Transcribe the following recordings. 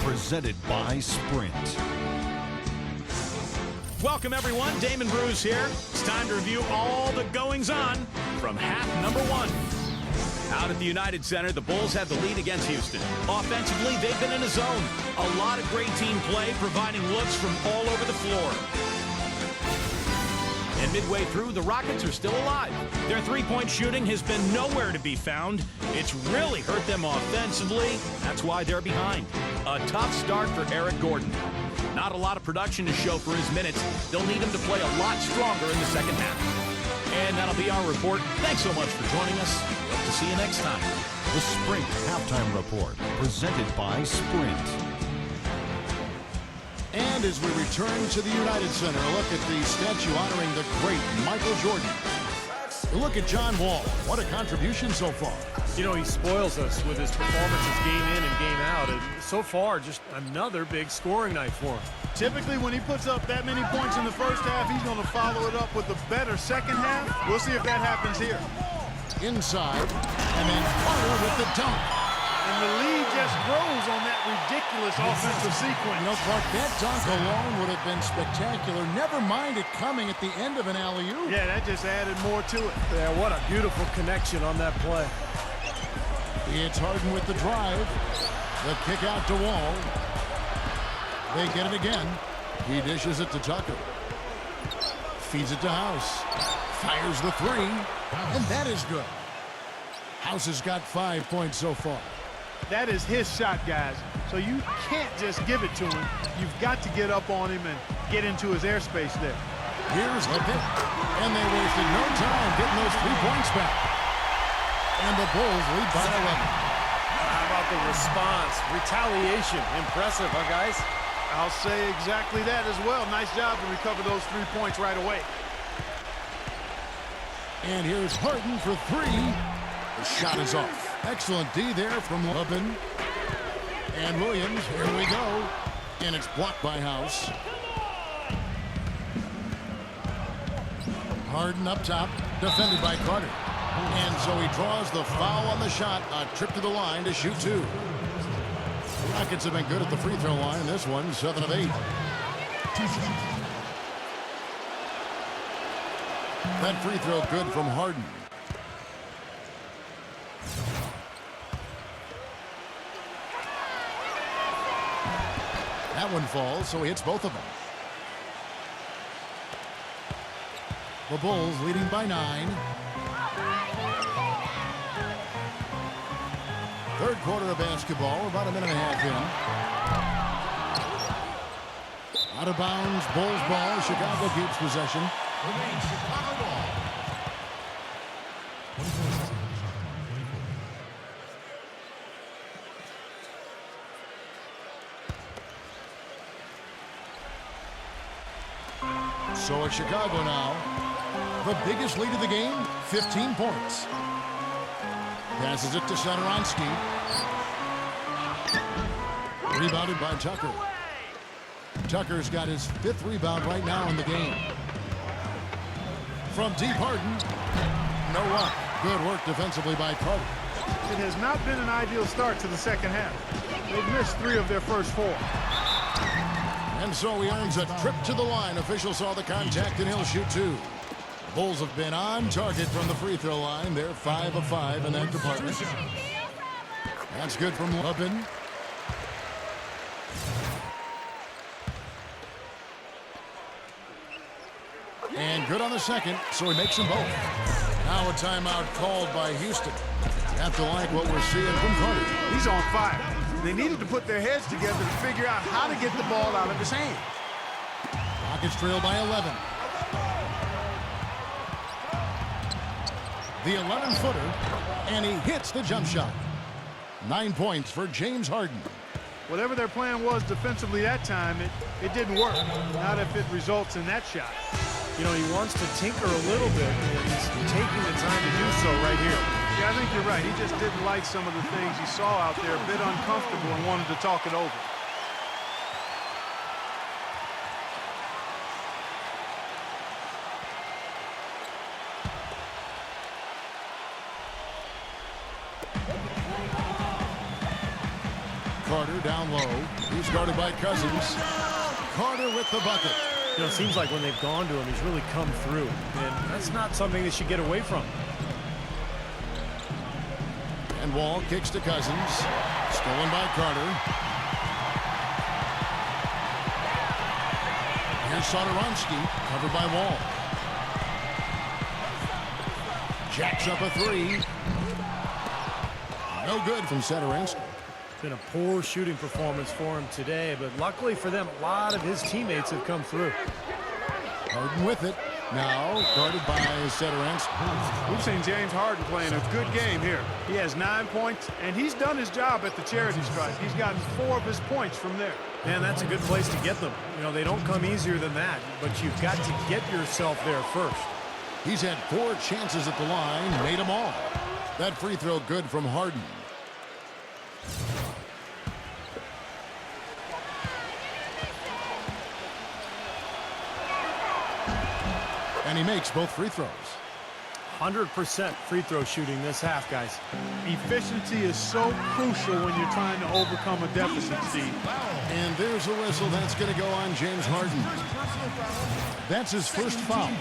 presented by Sprint. Welcome, everyone. Damon Bruce here. It's time to review all the goings-on from half number one. Out at the United Center, the Bulls have the lead against Houston. Offensively, they've been in a zone. A lot of great team play, providing looks from all over the floor. And midway through, the Rockets are still alive. Their three-point shooting has been nowhere to be found. It's really hurt them offensively. That's why they're behind. A tough start for Eric Gordon. Not a lot of production to show for his minutes. They'll need him to play a lot stronger in the second half. And that'll be our report. Thanks so much for joining us. Hope to see you next time. The Sprint Halftime Report, presented by Sprint. And as we return to the United Center, a look at the statue honoring the great Michael Jordan. A look at John Wall. What a contribution so far. You know, he spoils us with his performances game in and game out. And so far, just another big scoring night for him. Typically, when he puts up that many points in the first half, he's going to follow it up with a better second half. We'll see if that happens here. Inside, and then Carter with the dunk. And the lead just grows on that ridiculous offensive sequence. You know, Clark, that dunk alone would have been spectacular. Never mind it coming at the end of an alley-oop. Yeah, that just added more to it. Yeah, what a beautiful connection on that play. It's Harden with the drive. The kick out to Wall. They get it again. He dishes it to Tucker. Feeds it to House. Fires the three. And that is good. House has got 5 points so far. That is his shot, guys. So you can't just give it to him. You've got to get up on him and get into his airspace there. Here's the pick. And they wasted no time getting those 3 points back. And the Bulls lead by 11. How about the response? Retaliation. Impressive, huh, guys? I'll say exactly that as well. Nice job to recover those 3 points right away. And here's Harden for 3. The shot is off. Excellent D there from Lubin. And Williams, here we go. And it's blocked by House. Harden up top, defended by Carter. And so he draws the foul on the shot. A trip to the line to shoot 2. The Rockets have been good at the free throw line. This one, 7 of 8. That free throw good from Harden. That one falls, so he hits both of them. The Bulls leading by 9. Third quarter of basketball, about a minute and a half in. Out of bounds, Bulls ball. Chicago keeps possession. Chicago ball. So it's Chicago now. The biggest lead of the game, 15 points. Passes it to Satoransky. Rebounded by Tucker. Tucker's got his 5th rebound right now in the game. From deep, Harden. No luck. Good work defensively by Carter. It has not been an ideal start to the second half. They've missed 3 of their first 4. And so he earns a trip to the line. Official saw the contact and he'll shoot 2. The Bulls have been on target from the free throw line. They're 5 of 5 in that department. That's good from Lubin. And good on the second, so he makes them both. Now a timeout called by Houston. You have to like what we're seeing from Carter. He's on fire. They needed to put their heads together to figure out how to get the ball out of his hand. Rockets trail by 11. The 11-footer, and he hits the jump shot. 9 points for James Harden. Whatever their plan was defensively that time, it didn't work. Not if it results in that shot. You know, he wants to tinker a little bit, and he's taking the time to do so right here. Yeah, I think you're right. He just didn't like some of the things he saw out there, a bit uncomfortable, and wanted to talk it over. Carter down low. He's guarded by Cousins. Carter with the bucket. You know, it seems like when they've gone to him, he's really come through. And that's not something they should get away from. And Wall kicks to Cousins. Stolen by Carter. Here's Satoransky, covered by Wall. Jacks up a three. No good from Satoransky. Been a poor shooting performance for him today, but luckily for them, a lot of his teammates have come through. Harden with it. Now guarded by Satoransky. We've seen James Harden playing a good game here. He has 9 points, and he's done his job at the charity stripe. He's gotten 4 of his points from there. Man, that's a good place to get them. You know, they don't come easier than that, but you've got to get yourself there first. He's had 4 chances at the line, made them all. That free throw good from Harden. And he makes both free throws. 100% free throw shooting this half, guys. Efficiency is so crucial when you're trying to overcome a deficit, Steve. And there's a whistle that's going to go on James Harden. That's his first foul.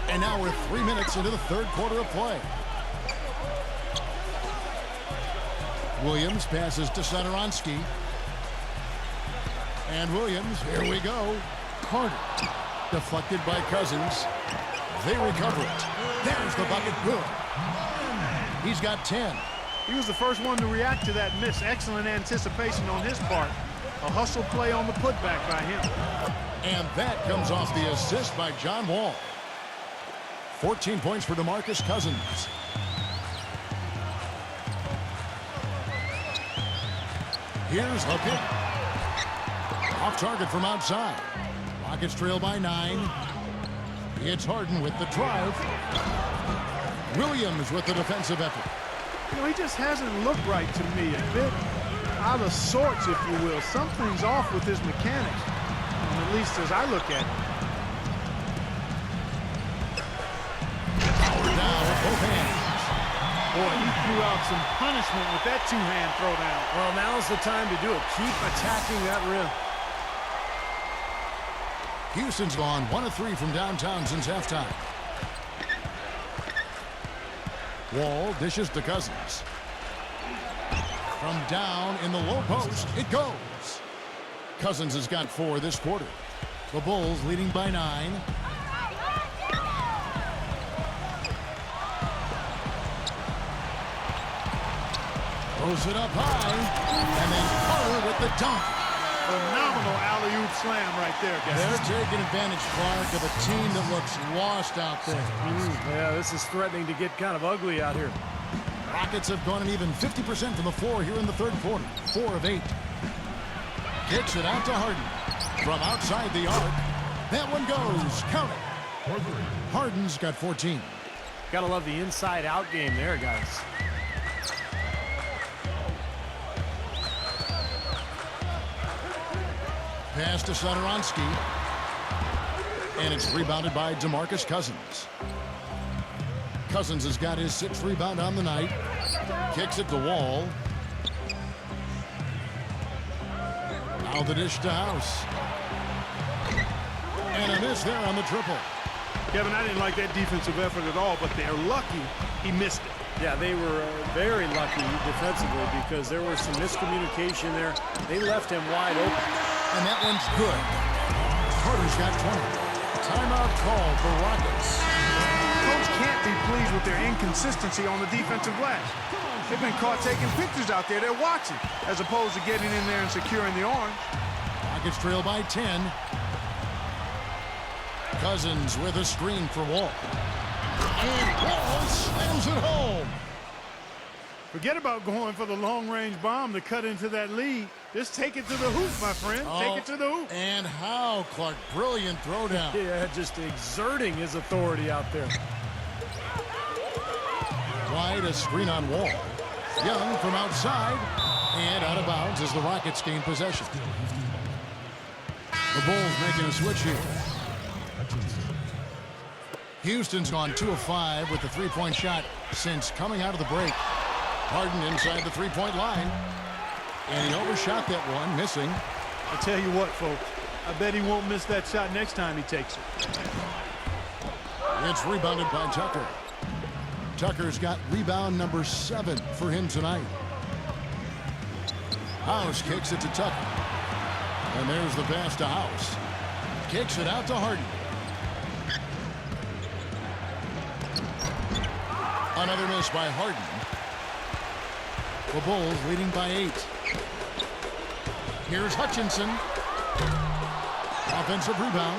And now we're 3 minutes into the third quarter of play. Williams passes to Satoransky. And Williams, here we go. Carter, deflected by Cousins. They recover it. There's the bucket, good. He's got 10. He was the first one to react to that miss. Excellent anticipation on his part. A hustle play on the putback by him. And that comes off the assist by John Wall. 14 points for DeMarcus Cousins. Here's the pick. Off target from outside. Rockets trail by 9. It's Harden with the drive. Williams with the defensive effort. You know, he just hasn't looked right to me. A bit out of sorts, if you will. Something's off with his mechanics, at least as I look at it. Power down with both hands. Boy, he threw out some punishment with that two-hand throwdown. Well, now's the time to do it. Keep attacking that rim. Houston's gone 1 of 3 from downtown since halftime. Wall dishes to Cousins. From down in the low post, it goes. Cousins has got 4 this quarter. The Bulls leading by 9. Throws it up high. And then Carter with the dunk. Phenomenal alley-oop slam right there, guys. They're taking advantage, Clark, of a team that looks lost out there. Yeah, this is threatening to get kind of ugly out here. Rockets have gone an even 50% from the floor here in the third quarter. 4 of 8. Kicks it out to Harden. From outside the arc. That one goes. Count it. Harden's got 14. Gotta love the inside-out game there, guys. Pass to Satoransky. And it's rebounded by DeMarcus Cousins. Cousins has got his 6th rebound on the night. Kicks it to Wall. Now the dish to House. And a miss there on the triple. Kevin, I didn't like that defensive effort at all, but they're lucky he missed it. Yeah, they were very lucky defensively because there was some miscommunication there. They left him wide open. And that one's good. Carter's got 20. Timeout call for Rockets. Coach can't be pleased with their inconsistency on the defensive glass. They've been caught taking pictures out there. They're watching, as opposed to getting in there and securing the orange. Rockets trail by 10. Cousins with a screen for Wall. And Wall slams it home. Forget about going for the long-range bomb to cut into that lead. Just take it to the hoop, my friend. Take it to the hoop. And how, Clark. Brilliant throwdown. Yeah, just exerting his authority out there. Wide, a screen on Wall. Young from outside. And out of bounds as the Rockets gain possession. The Bulls making a switch here. Houston's gone 2 of 5 with the three-point shot since coming out of the break. Harden inside the three-point line. And he overshot that one, missing. I tell you what, folks, I bet he won't miss that shot next time he takes it. It's rebounded by Tucker. Tucker's got rebound number 7 for him tonight. House kicks it to Tucker. And there's the pass to House. Kicks it out to Harden. Another miss by Harden. The Bulls leading by 8. Here's Hutchinson. Offensive rebound.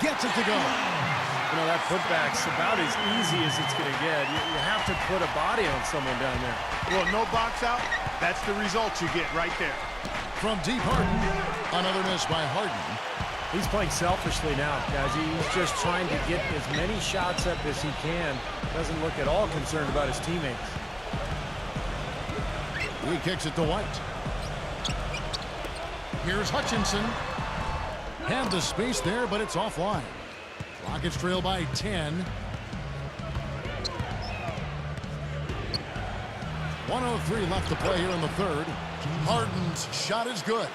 Gets it to go. You know, that putback's about as easy as it's going to get. You have to put a body on someone down there. Well, no box out. That's the result you get right there. From deep Harden. Another miss by Harden. He's playing selfishly now, guys. He's just trying to get as many shots up as he can. Doesn't look at all concerned about his teammates. He kicks it to White. Here's Hutchinson. Had the space there, but it's offline. Rockets trail by 10. 1:03 left to play here in the third. Harden's shot is good.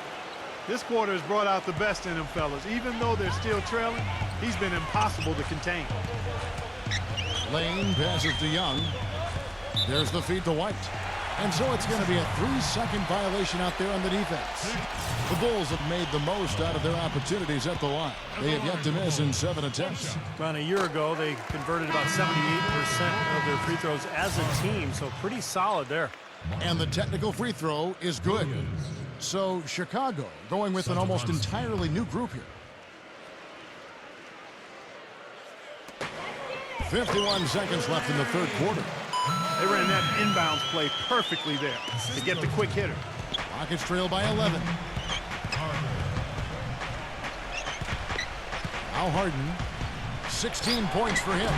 This quarter has brought out the best in him, fellas. Even though they're still trailing, he's been impossible to contain. Lane passes to Young. There's the feed to White. And so it's going to be a 3-second violation out there on the defense. The Bulls have made the most out of their opportunities at the line. They have yet to miss in 7 attempts. About a year ago, they converted about 78% of their free throws as a team, so pretty solid there. And the technical free throw is good. So Chicago going with an almost entirely new group here. 51 seconds left in the third quarter. They ran that inbounds play perfectly there to get the quick hitter. Rockets trail by 11. Now Harden, 16 points for him.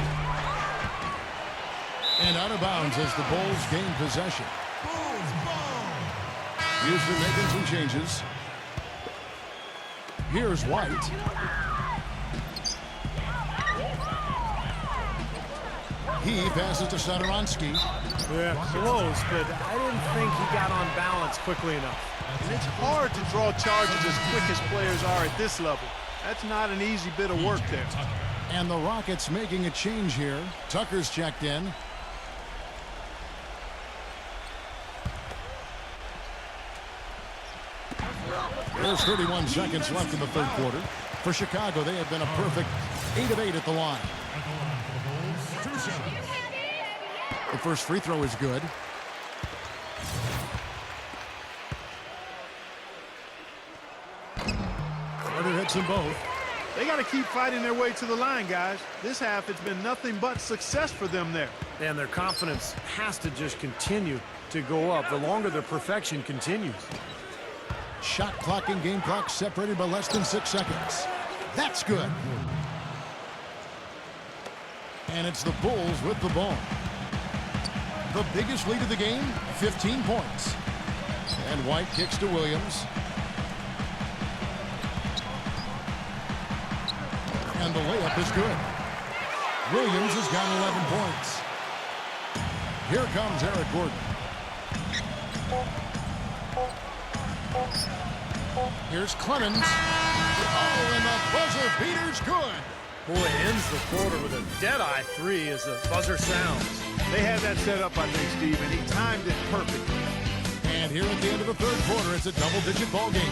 And out of bounds as the Bulls gain possession. Houston making some changes. Here's White. He passes to Satoransky. Yeah, close, but I didn't think he got on balance quickly enough. And it's hard to draw charges as quick as players are at this level. That's not an easy bit of work there. And the Rockets making a change here. Tucker's checked in. There's 31 seconds left in the third quarter. For Chicago, they have been a perfect 8 of 8 at the line. The first free throw is good. Carter hits them both. They got to keep fighting their way to the line, guys. This half, it's been nothing but success for them there. And their confidence has to just continue to go up the longer their perfection continues. Shot clock and game clock separated by less than 6 seconds. That's good. And it's the Bulls with the ball. The biggest lead of the game, 15 points. And White kicks to Williams. And the layup is good. Williams has got 11 points. Here comes Eric Gordon. Here's Clemens. Oh, and the buzzer beater's good. Boy, ends the quarter with a dead-eye three as the buzzer sounds. They had that set up, I think, Steve, and he timed it perfectly. And here at the end of the third quarter, it's a double-digit ball game.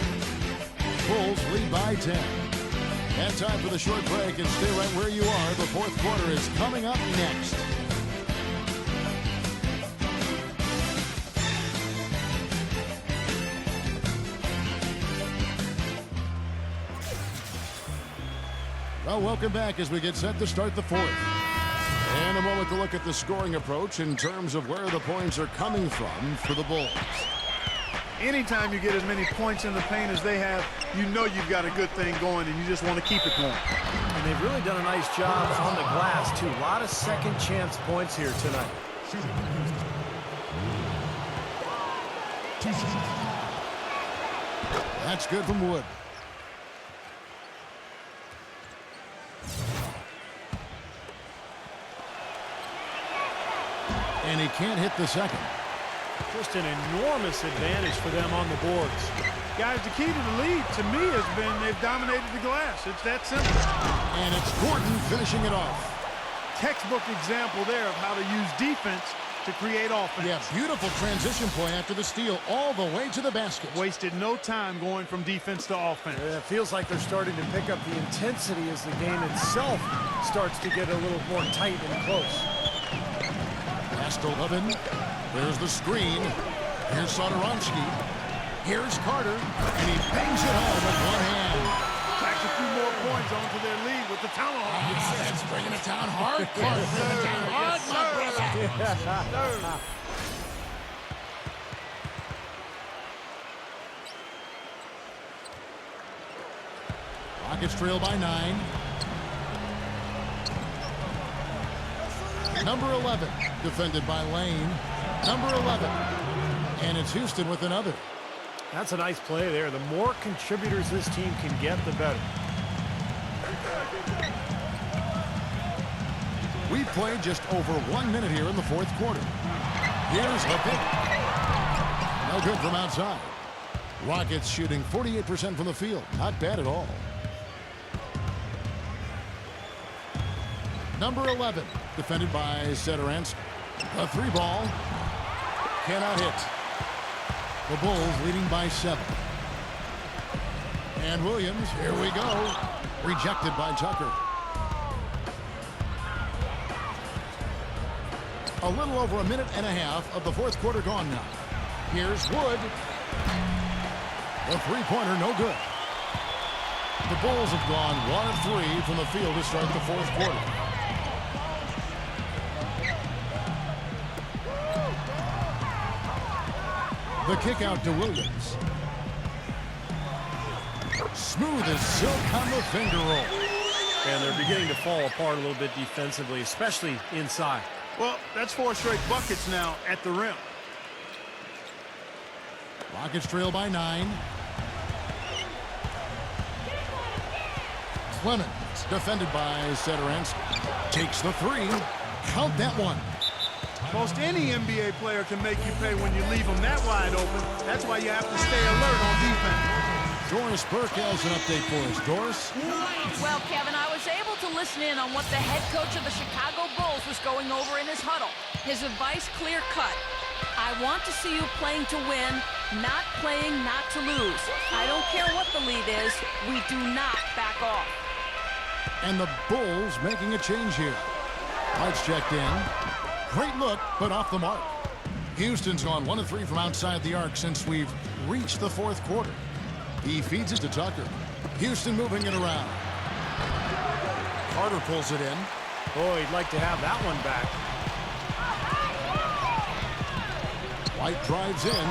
Bulls lead by 10. And time for the short break, and stay right where you are. The fourth quarter is coming up next. Well, welcome back as we get set to start the fourth. And a moment to look at the scoring approach in terms of where the points are coming from for the Bulls. Anytime you get as many points in the paint as they have, you know you've got a good thing going, and you just want to keep it going. And they've really done a nice job on the glass, too. A lot of second chance points here tonight. That's good from Wood. And he can't hit the second. Just an enormous advantage for them on the boards. Guys, the key to the lead, to me, has been they've dominated the glass. It's that simple. And it's Gordon finishing it off. Textbook example there of how to use defense to create offense. Yeah, beautiful transition play after the steal all the way to the basket. Wasted no time going from defense to offense. It feels like they're starting to pick up the intensity as the game itself starts to get a little more tight and close. Pass to Levin. There's the screen. Here's Sodorovsky. Here's Carter. And he bangs it home with one hand. Tacks a few more points onto their lead with the tomahawk. That's bringing it down hard. Clark, bringing it down hard, my brother. Rockets trail by 9. Number 11, defended by Lane. Number 11. And it's Houston with another. That's a nice play there. The more contributors this team can get, the better. We've played just over 1 minute here in the fourth quarter. Here's Levin. No good from outside. Rockets shooting 48% from the field. Not bad at all. Number 11, defended by Sederansky. A 3-ball. Cannot hit. The Bulls leading by 7. And Williams, here we go. Rejected by Tucker. A little over a minute and a half of the fourth quarter gone now. Here's Wood. The three-pointer, no good. The Bulls have gone 1 of 3 from the field to start the fourth quarter. The kick out to Williams. Smooth as silk on the finger roll. And they're beginning to fall apart a little bit defensively, especially inside. Well, that's 4 straight buckets now at the rim. Rockets trail by 9. Clemens, defended by Sederansky. Takes the 3. Count that one. Most any NBA player can make you pay when you leave them that wide open. That's why you have to stay alert on defense. Doris Burke has an update for us. Doris? Well, Kevin, I was able to listen in on what the head coach of the Chicago Bulls was going over in his huddle. His advice clear-cut. I want to see you playing to win, not playing not to lose. I don't care what the lead is. We do not back off. And the Bulls making a change here. Lights checked in. Great look, but off the mark. Houston's gone 1 of 3 from outside the arc since we've reached the fourth quarter. He feeds it to Tucker. Houston moving it around. Carter pulls it in. Boy, he'd like to have that one back. White drives in.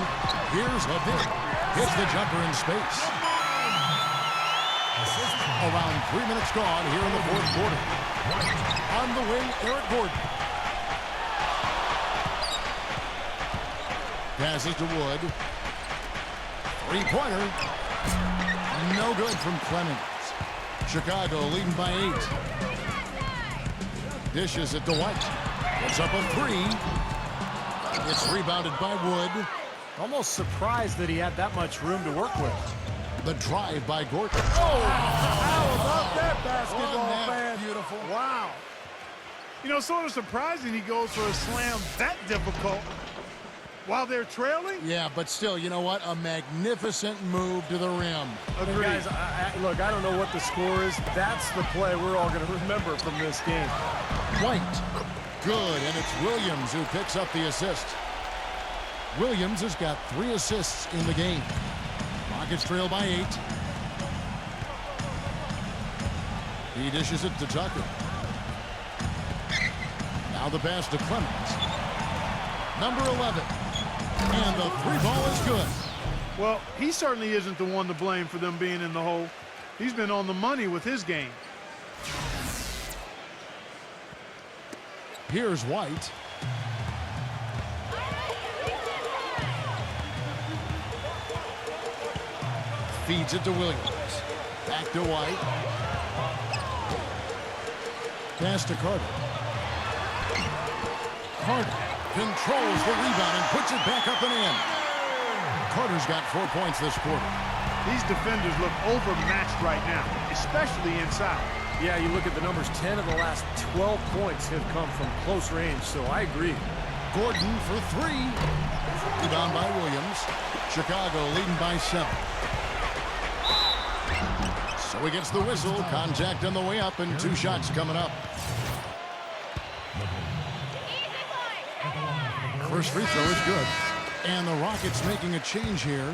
Here's Levin. Hits the jumper in space. Around 3 minutes gone here in the fourth quarter. On the wing, Eric Gordon. Passes to Wood. Three-pointer. No good from Clemens. Chicago leading by 8. Dishes it to White. Puts up a 3. It's rebounded by Wood. Almost surprised that he had that much room to work with. The drive by Gordon. How about that basketball, Wasn't that fan? beautiful? Wow. You know, sort of surprising he goes for a slam that difficult while they're trailing. Yeah, but still, you know what? A magnificent move to the rim. Agreed. Guys, look, I don't know what the score is. That's the play we're all going to remember from this game. White. Good, and it's Williams who picks up the assist. Williams has got 3 assists in the game. Rockets trail by 8. He dishes it to Tucker. Now the pass to Clemens. Number 11. And the 3-ball is good. Well, he certainly isn't the one to blame for them being in the hole. He's been on the money with his game. Here's White. Feeds it to Williams. Back to White. Pass to Carter. Carter controls the rebound and puts it back up and in. Carter's got 4 points this quarter. These defenders look overmatched right now, especially inside. Yeah, you look at the numbers, 10 of the last 12 points have come from close range, so I agree. Gordon for 3. Rebound by Williams. Chicago leading by 7. So he gets the whistle. Contact on the way up and 2 shots coming up. First free throw is good. And the Rockets making a change here.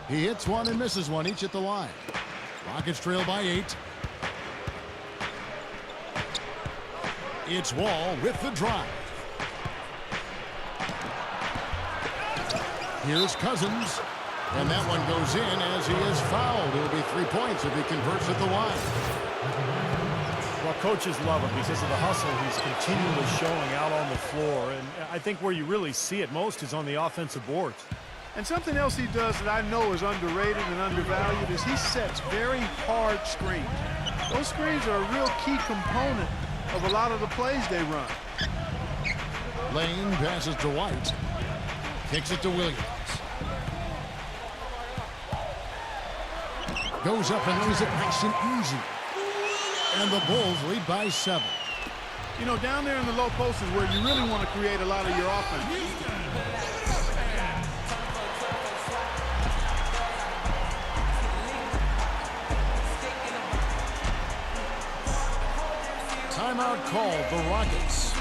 He hits one and misses one, each at the line. Rockets trail by 8. It's Wall with the drive. Here's Cousins. And that one goes in as he is fouled. It'll be 3 points if he converts at the line. Well, coaches love him because of the hustle he's continually showing out on the floor. And I think where you really see it most is on the offensive boards. And something else he does that I know is underrated and undervalued is he sets very hard screens. Those screens are a real key component of a lot of the plays they run. Lane passes to White. Kicks it to Williams. Goes up and lays it nice and easy. And the Bulls lead by 7. You know, down there in the low post is where you really want to create a lot of your offense. Timeout called, the Rockets.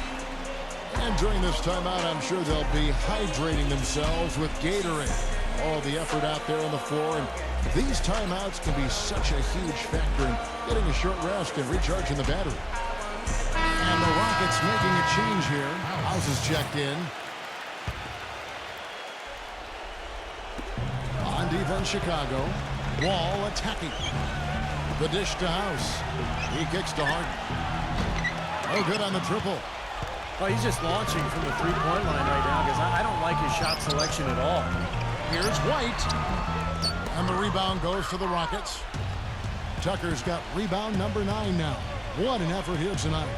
And during this timeout, I'm sure they'll be hydrating themselves with Gatorade. All the effort out there on the floor, and these timeouts can be such a huge factor in getting a short rest and recharging the battery. And the Rockets making a change here. House is checked in. On defense, Chicago. Wall attacking. The dish to House. He kicks to Harden. No good on the triple. Well, he's just launching from the three-point line right now because I don't like his shot selection at all. Here's White. And the rebound goes to the Rockets. Tucker's got rebound number 9 now. What an effort here tonight.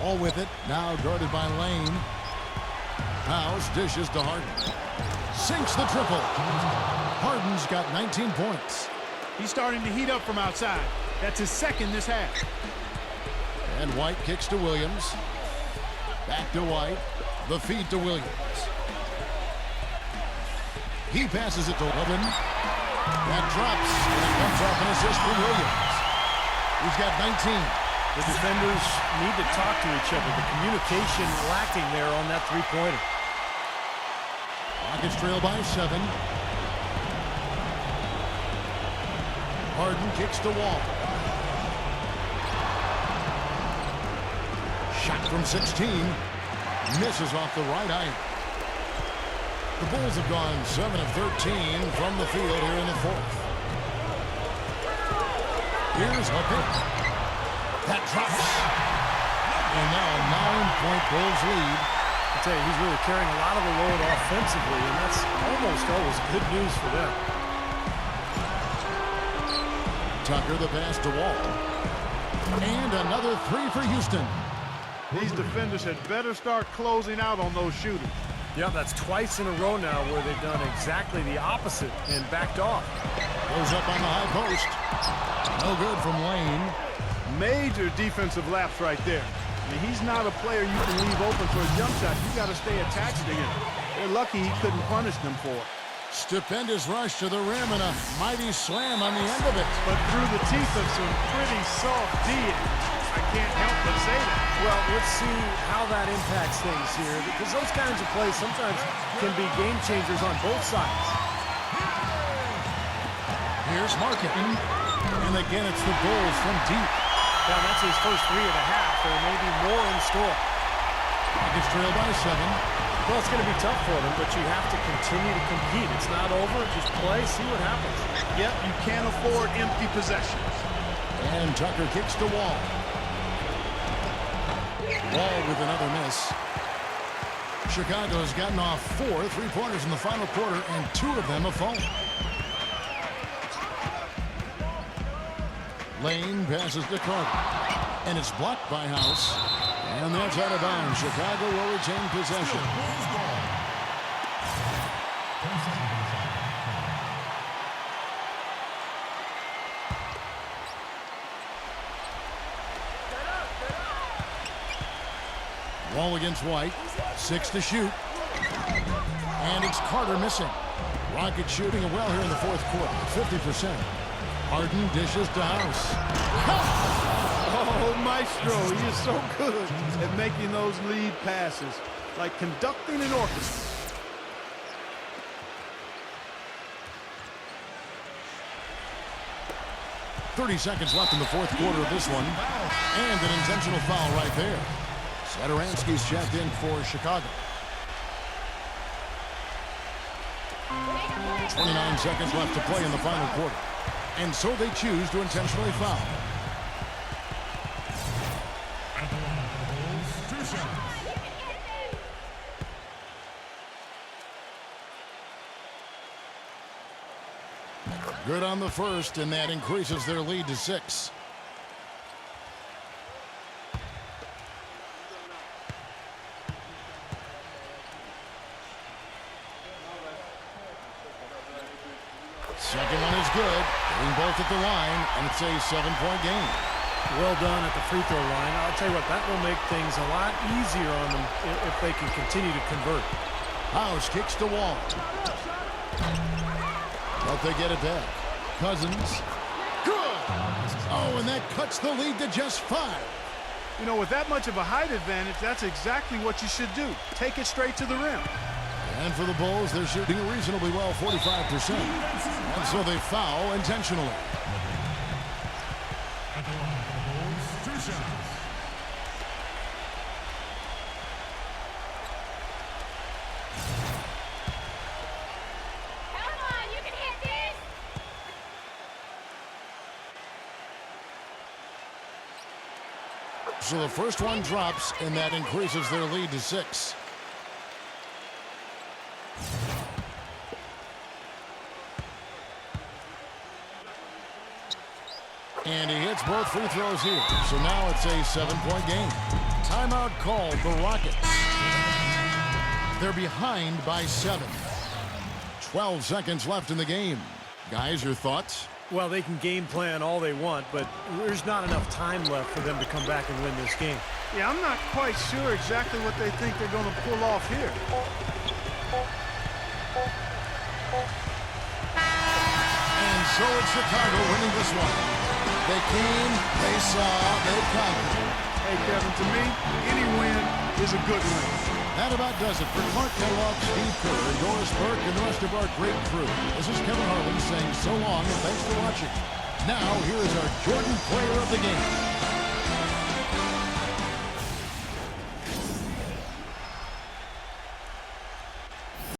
All with it. Now guarded by Lane. House dishes to Harden. Sinks the triple. Harden's got 19 points. He's starting to heat up from outside. That's his second this half. And White kicks to Williams. Back to White. The feed to Williams. He passes it to Levin. That drops. And it comes off an assist from Williams. He's got 19. The defenders need to talk to each other. The communication lacking there on that three-pointer. Rockets trail by 7. Harden kicks to Wall. Shot from 16. Misses off the right eye. The Bulls have gone 7 of 13 from the field here in the 4th. Here's Hooker. That drops. And now a 9-point Bulls lead. I tell you, he's really carrying a lot of the load offensively, and that's almost always good news for them. Tucker the pass to Wall. And another 3 for Houston. These defenders had better start closing out on those shooters. Yeah, that's twice in a row now where they've done exactly the opposite and backed off. Goes up on the high post. No good from Lane. Major defensive lapse right there. I mean, he's not a player you can leave open for a jump shot. You got to stay attached to him. They're lucky he couldn't punish them for it. Stupendous rush to the rim and a mighty slam on the end of it. But through the teeth of some pretty soft D. I can't help but say that. Well, let's see how that impacts things here, because those kinds of plays sometimes can be game changers on both sides. Here's Marketing. And again, it's the Bulls from deep. Now, that's his first 3 and a half. There may be more in store. Rockets trail by 7. Well, it's going to be tough for them, but you have to continue to compete. It's not over. Just play, see what happens. Yep, you can't afford empty possessions. And Tucker kicks to Wall. Wall with another miss. Chicago's gotten off 4 3-pointers in the final quarter, and 2 of them have fallen. Lane passes to Carter. And it's blocked by House. And that's out of bounds. Chicago will retain possession. Wall against White. 6 to shoot. And it's Carter missing. Rockets shooting well here in the fourth quarter. 50%. Harden dishes to House. Oh, Maestro, he is so good at making those lead passes, like conducting an orchestra. .30 seconds left in the fourth quarter of this one. And an intentional foul right there. Satoransky's checked in for Chicago. 29 seconds left to play in the final quarter. And so they choose to intentionally foul. Good on the first, and that increases their lead to 6. Second one is good. Hitting both at the line, and it's a 7-point game. Well done at the free throw line. I'll tell you what, that will make things a lot easier on them if they can continue to convert. House kicks to Wall. But they get it back. Cousins. Good! Oh, and that cuts the lead to just 5. You know, with that much of a height advantage, that's exactly what you should do. Take it straight to the rim. And for the Bulls, they're shooting reasonably well, 45%. And so they foul intentionally. So the first one drops, and that increases their lead to 6. And he hits both free throws here. So now it's a 7-point game. Timeout called the Rockets. They're behind by 7. 12 seconds left in the game. Guys, your thoughts? Well, they can game plan all they want, but there's not enough time left for them to come back and win this game. Yeah, I'm not quite sure exactly what they think they're going to pull off here. And so it's Chicago winning this one. They came, they saw, they conquered. Hey, Kevin, to me, any win is a good win. That about does it for Clark Kellogg, Steve Kerr, Doris Burke, and the rest of our great crew. This is Kevin Harlan saying so long and thanks for watching. Now, here is our Jordan Player of the Game.